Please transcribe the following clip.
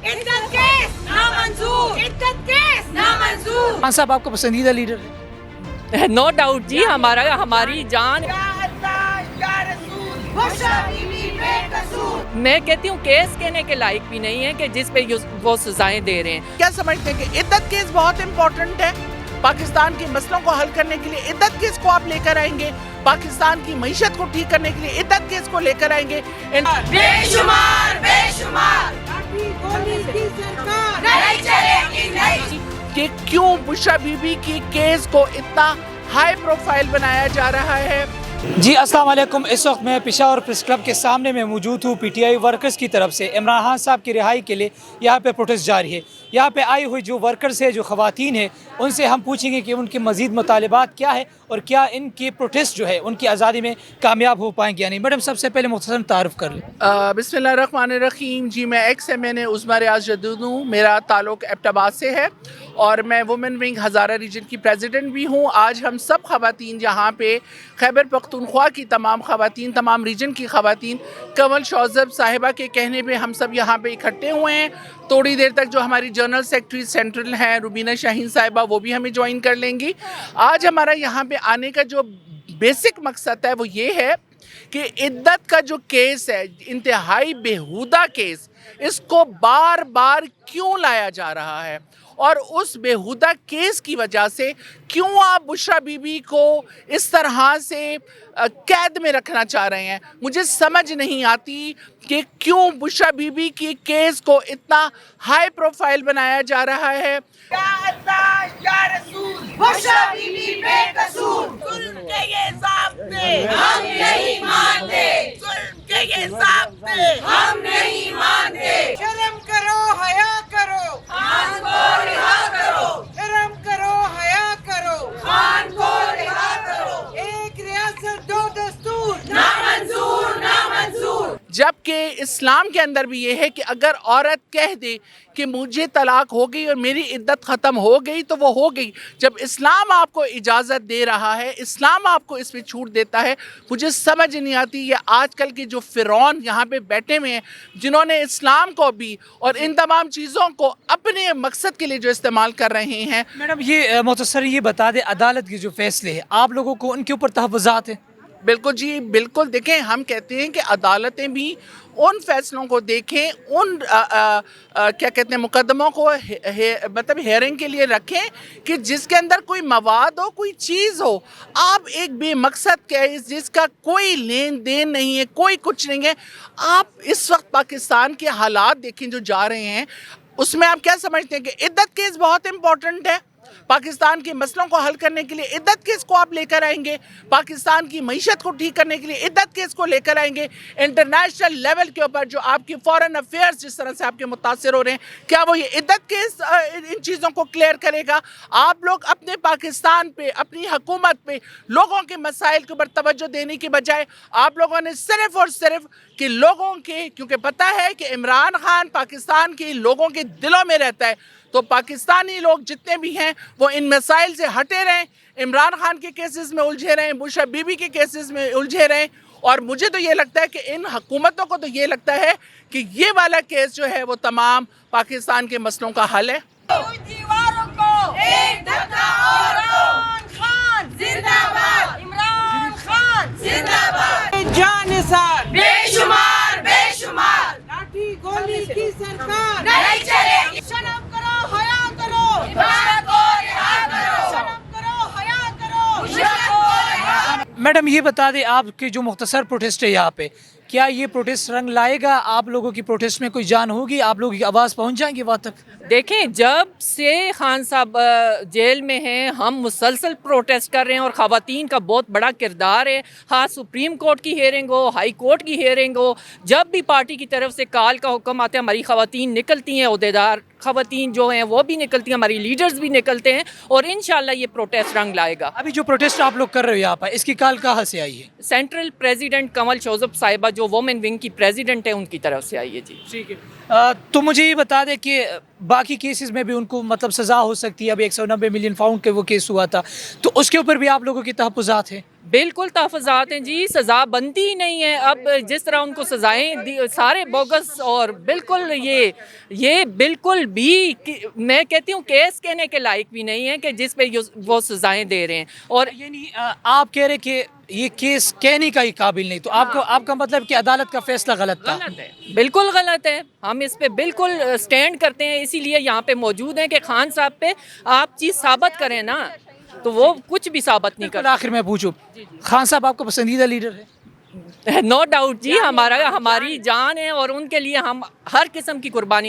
इद्दत case नामंजूर, इद्दत case नामंजूर। खान साहब आपका पसंदीदा लीडर है? नो डाउट जी, हमारी जान। मैं कहती हूँ केस कहने के लायक भी नहीं है कि जिस पे वो सजाएं दे रहे हैं। क्या समझते हैं कि इद्दत केस बहुत इम्पोर्टेंट है? पाकिस्तान के मसलों को हल करने के लिए इद्दत केस को आप लेकर आएंगे, पाकिस्तान की मईशत को ठीक करने के लिए इद्दत केस को लेकर आएंगे। बेशुमार बेशुमार नहीं चलेगी नहीं। कि क्यों बुशरा बीबी की केस को इतना हाई प्रोफाइल बनाया जा रहा है? जी अस्सलाम वालेकुम। इस वक्त मैं पेशावर प्रेस क्लब के सामने में मौजूद हूँ। पीटीआई वर्कर्स की तरफ से इमरान खान साहब की रिहाई के लिए यहाँ पे प्रोटेस्ट जारी है। यहाँ पे आई हुई जो वर्कर्स है, जो ख़वातीन है, उनसे हम पूछेंगे कि उनके मज़ीद मुतालबात क्या है और क्या इनकी प्रोटेस्ट जो है उनकी आज़ादी में कामयाब हो पाएंगे या नहीं। मैडम सबसे पहले मुख्तसर तारुफ कर लें। बिस्मिल्लाहिर्रहमानिर्रहीम। जी मैं एक्स एम उस्मा रियाज जदूद हूँ। मेरा ताल्लुक़ एबटाबाद से है और मैं वुमेन विंग हज़ारा रीजन की प्रेसिडेंट भी हूँ। आज हम सब ख़वातीन यहाँ पे खैबर पख्तूनख्वा की तमाम ख़वातीन, तमाम रीजन की ख़वातीन, कंवल शौज़ब साहिबा के कहने पे हम सब यहाँ पे इकट्ठे हुए हैं। थोड़ी देर तक जो हमारी जनरल सेक्रेटरी सेंट्रल हैं रुबीना शाहीन साहिबा, वो भी हमें ज्वाइन कर लेंगी। आज हमारा यहाँ पे आने का जो बेसिक मकसद है वो ये है कि इद्दत का जो केस है, इंतहाई बेहुदा केस, इसको बार बार क्यों लाया जा रहा है और उस बेहुदा केस की वजह से क्यों आप बुशरा बीबी को इस तरह से कैद में रखना चाह रहे हैं। मुझे समझ नहीं आती कि क्यों बुशरा बीबी की केस को इतना हाई प्रोफाइल बनाया जा रहा है। या अल्लाह या रसूल, बुशरा बीबी बेकसूर। जुल्म के ये ज़ाब्ते हम नहीं मानते, जुल्म के ये ज़ाब्ते हम नहीं मानते। शर्म करो, हया करो, खान को रिहा करो। शर्म करो, हया करो, खान को रिहा करो। एक रियासत दो दस्तूर नामंजूर, नामंजूर। जबकि इस्लाम के अंदर भी ये है कि अगर औरत कह दे कि मुझे तलाक हो गई और मेरी इद्दत ख़त्म हो गई तो वो हो गई। जब इस्लाम आपको इजाज़त दे रहा है, इस्लाम आपको इसमें छूट देता है, मुझे समझ नहीं आती ये आजकल के जो फ़िरौन यहाँ पे बैठे हुए हैं, जिन्होंने इस्लाम को भी और इन तमाम चीज़ों को अपने मकसद के लिए जो इस्तेमाल कर रहे हैं। मैडम ये मुख्तसर ये बता दें, अदालत के जो फैसले हैं आप लोगों को उनके ऊपर तहफ़्फ़ुज़ात हैं? बिल्कुल जी, बिल्कुल। देखें, हम कहते हैं कि अदालतें भी उन फैसलों को देखें, उन क्या कहते हैं मुकदमों को मतलब हेयरिंग के लिए रखें कि जिसके अंदर कोई मवाद हो, कोई चीज़ हो। आप एक बेमकसद केस जिसका कोई लेन देन नहीं है, कोई कुछ नहीं है, आप इस वक्त पाकिस्तान के हालात देखें जो जा रहे हैं, उसमें आप क्या समझते हैं कि इद्दत केस बहुत इम्पोर्टेंट है? पाकिस्तान के मसलों को हल करने के लिए इद्दत केस को आप लेकर आएंगे, पाकिस्तान की मईशत को ठीक करने के लिए इद्दत केस को लेकर आएंगे। इंटरनेशनल लेवल के ऊपर जो आपकी फॉरेन अफेयर्स जिस तरह से आपके मुतासिर हो रहे हैं, क्या वो ये इद्दत केस इन चीज़ों को क्लियर करेगा? आप लोग अपने पाकिस्तान पे, अपनी हुकूमत पे, लोगों के मसाइल के ऊपर तवज्जो देने की बजाय आप लोगों ने सिर्फ और सिर्फ कि लोगों के, क्योंकि पता है कि इमरान खान पाकिस्तान के लोगों के दिलों में रहता है, तो पाकिस्तानी लोग जितने भी हैं वो इन मसाइल से हटे रहें, इमरान खान के केसेस में उलझे रहें, बुशरा बीबी के केसेस में उलझे रहें। और मुझे तो ये लगता है कि इन हुकूमतों को तो ये लगता है कि ये वाला केस जो है वो तमाम पाकिस्तान के मसलों का हल है। दीवारों को एक धक्का और इमरान खान जिंदाबाद, इमरान खान जिंदाबाद। जानिसार बेशुमार बेशुमार, लाठी गोली की सरकार नहीं चलेगी। शर्म करो, हया करो, इमरान को रिहा करो। शर्म करो, हया करो, इमरान को रिहा। मैडम ये बता दें, आपकी जो मुख्तसर प्रोटेस्ट है यहाँ पे, क्या ये प्रोटेस्ट रंग लाएगा? आप लोगों की प्रोटेस्ट में कोई जान होगी? आप लोगों की आवाज़ पहुँच जाएंगी वहाँ तक? देखें, जब से खान साहब जेल में हैं हम मुसलसल प्रोटेस्ट कर रहे हैं और ख़वातीन का बहुत बड़ा किरदार है। हाँ, सुप्रीम कोर्ट की हेयरिंग हो, हाई कोर्ट की हेयरिंग हो, जब भी पार्टी की तरफ से कॉल का हुक्म आता है हमारी ख़वातीन निकलती हैं, ओहदेदार ख़वातीन जो हैं वो भी निकलती हैं, हमारी लीडर्स भी निकलते हैं और इंशाल्लाह ये प्रोटेस्ट रंग लाएगा। अभी जो प्रोटेस्ट आप लोग कर रहे हो यहाँ पर, इसकी कॉल कहाँ से आई है? सेंट्रल प्रेसिडेंट कंवल शौज़ब साहिबा जो वुमेन विंग की प्रेसिडेंट है उनकी तरफ से आई है जी। ठीक है। تو مجھے یہ بتا دیں کہ باقی کیسز میں بھی ان کو مطلب سزا ہو سکتی ہے. اب 190 ملین پاؤنڈ کے وہ کیس ہوا تھا, تو اس کے اوپر بھی آپ لوگوں کی تحفظات ہیں؟ بالکل تحفظات ہیں جی, سزا بنتی ہی نہیں ہے. اب جس طرح ان کو سزائیں سارے بوگس, اور بالکل یہ بالکل بھی میں کہتی ہوں کیس کہنے کے لائق بھی نہیں ہے کہ جس پہ وہ سزائیں دے رہے ہیں. اور یعنی آپ کہہ رہے کہ یہ کیس کہنے کا ہی قابل نہیں, تو آپ کا مطلب کہ عدالت کا فیصلہ غلط تھا؟ غلط ہے, بالکل غلط ہے. ہم اس پہ بالکل سٹینڈ کرتے ہیں, اسی لیے یہاں پہ موجود ہیں کہ خان صاحب پہ آپ چیز ثابت کریں نا, تو وہ کچھ بھی ثابت نہیں کرتے. آخر میں پوچھوں, خان صاحب آپ کا پسندیدہ لیڈر ہے؟ نو ڈاؤٹ جی, ہماری جان ہے اور ان کے لیے ہم ہر قسم کی قربانی